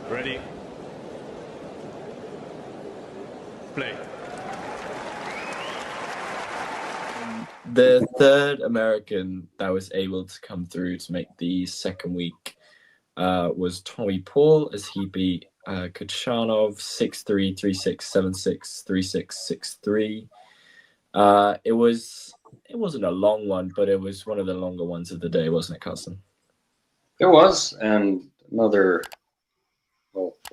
Ready. Play. The third American that was able to come through to make the second week was Tommy Paul, as he beat Kachanov 6-3, 3-6, 7-6, 3-6, 6-3. It wasn't a long one, but it was one of the longer ones of the day, wasn't it, Carson? It was, and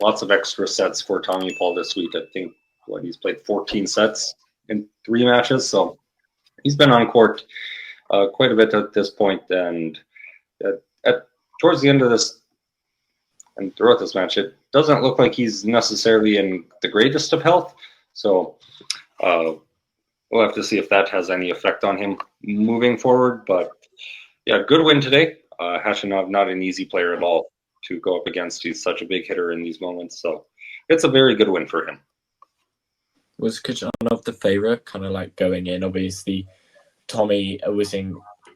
lots of extra sets for Tommy Paul this week. I think he's played 14 sets in 3 matches, so he's been on court quite a bit at this point. And towards the end of this and throughout this match, it doesn't look like he's necessarily in the greatest of health. So we'll have to see if that has any effect on him moving forward. But yeah, good win today. Khachanov, not an easy player at all to go up against. He's such a big hitter in these moments. So it's a very good win for him. Was Kachanov the favorite, kind of like going in? Obviously, Tommy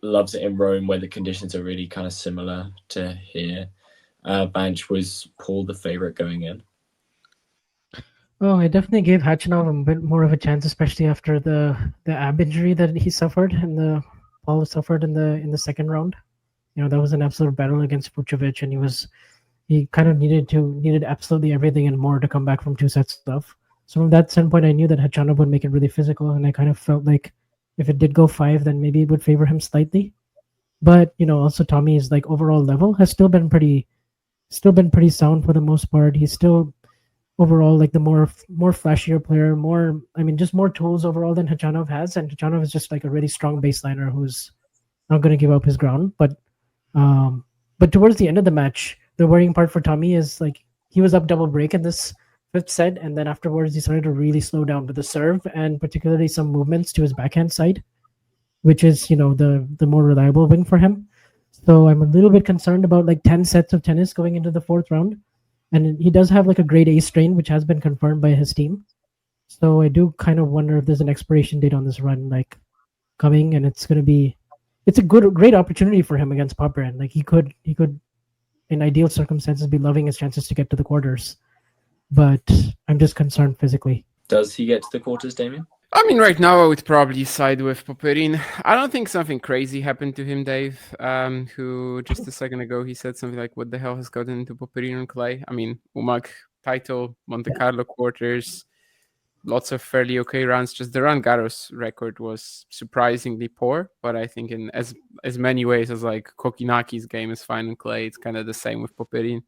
loves it in Rome, where the conditions are really kind of similar to here. Bench, was Paul the favorite going in? Oh, I definitely gave Khachanov a bit more of a chance, especially after the ab injury that he suffered and Paul suffered in the second round. That was an absolute battle against Vucevic, and he kind of needed absolutely everything and more to come back from 2 sets stuff. So from that standpoint, I knew that Khachanov would make it really physical, and I kind of felt like if it did go 5, then maybe it would favor him slightly. But also Tommy's like overall level has still been pretty sound for the most part. He's still overall like the more flashier player, just more tools overall than Khachanov has, and Khachanov is just like a really strong baseliner who's not going to give up his ground. But towards the end of the match, the worrying part for Tommy is like he was up double break in this 5th set, and then afterwards he started to really slow down with the serve and particularly some movements to his backhand side, which is the more reliable wing for him. So I'm a little bit concerned about like 10 sets of tennis going into the 4th round. And he does have like a grade A strain, which has been confirmed by his team. So I do kind of wonder if there's an expiration date on this run like coming, and it's a great opportunity for him against Popyrin. Like he could in ideal circumstances be loving his chances to get to the quarters. But I'm just concerned physically. Does he get to the quarters, Damien? I mean, right now I would probably side with Popyrin. I don't think something crazy happened to him, Dave, who just a second ago he said something like, what the hell has gotten into Popyrin on clay? I mean, Umag title, Monte Carlo quarters, lots of fairly okay runs. Just the Roland Garros record was surprisingly poor, but I think in as many ways as like Kokinaki's game is fine on clay, it's kind of the same with Popyrin.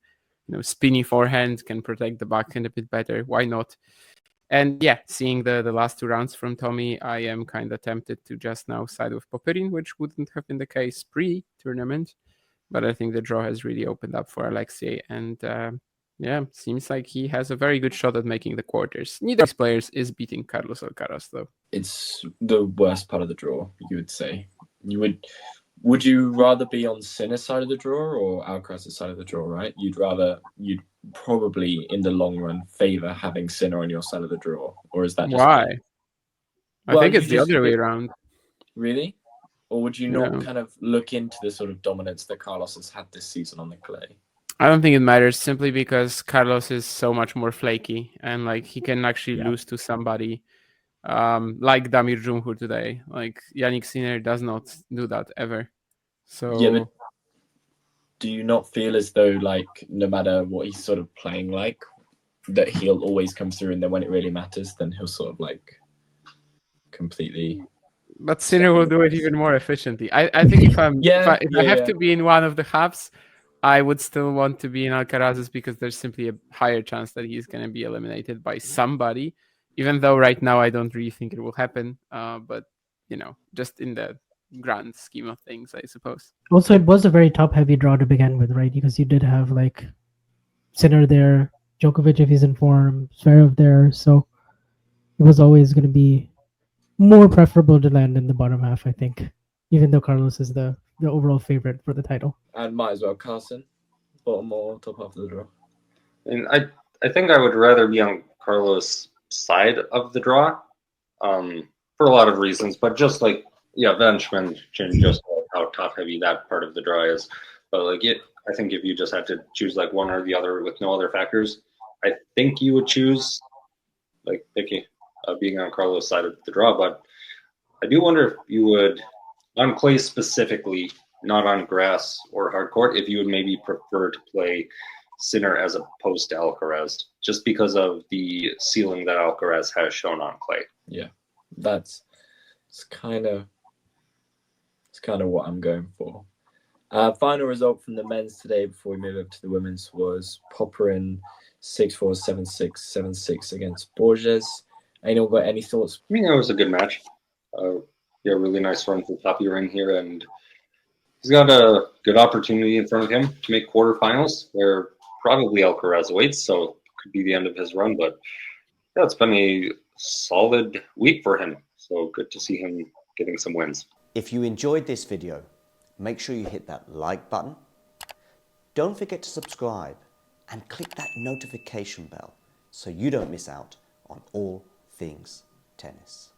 Spinny forehand can protect the backhand a bit better. Why not? And yeah, seeing the last 2 rounds from Tommy, I am kind of tempted to just now side with Popyrin, which wouldn't have been the case pre-tournament. But I think the draw has really opened up for Alexei. And seems like he has a very good shot at making the quarters. Neither of these players is beating Carlos Alcaraz, though. It's the worst part of the draw, you would say. Would you rather be on Sinner's side of the draw or Alcaraz's side of the draw, right? You'd probably, in the long run, favor having Sinner on your side of the draw, or is that just why? I think it's the other way around. Really? Or would you not kind of look into the sort of dominance that Carlos has had this season on the clay? I don't think it matters, simply because Carlos is so much more flaky, and like he can actually lose to somebody like Damir Dzumhur today. Like Yannick Sinner does not do that ever. So yeah, but do you not feel as though like no matter what he's sort of playing like, that he'll always come through, and then when it really matters, then he'll sort of like completely. But Sinner will do it even more efficiently. I think if I have to be in one of the halves, I would still want to be in Alcaraz's, because there's simply a higher chance that he's going to be eliminated by somebody, even though right now I don't really think it will happen. But, just in the grand scheme of things, I suppose. Also, it was a very top-heavy draw to begin with, right? Because you did have, like, Sinner there, Djokovic if he's in form, Zverev there. So it was always going to be more preferable to land in the bottom half, I think, even though Carlos is the overall favorite for the title. And might as well, Carson, bottom or top half of the draw. And I think I would rather be on Carlos' side of the draw for a lot of reasons, but just like, Vench mentioned just how top heavy that part of the draw is. But like I think if you just had to choose like one or the other with no other factors, I think you would choose like picking being on Carlos' side of the draw. But I do wonder if you would, on clay specifically, not on grass or hard court, if you would maybe prefer to play Sinner as opposed to Alcaraz, just because of the ceiling that Alcaraz has shown on clay. Yeah, it's kind of what I'm going for. Final result from the men's today before we move up to the women's was Popyrin 6-4, 7-6, 7-6 against Borges. Anyone got any thoughts? I mean, it was a good match. Yeah, really nice run for Popyrin here, and he's got a good opportunity in front of him to make quarterfinals, where probably Alcaraz awaits, so it could be the end of his run. But yeah, it's been a solid week for him, so good to see him getting some wins. If you enjoyed this video, make sure you hit that like button. Don't forget to subscribe and click that notification bell so you don't miss out on all things tennis.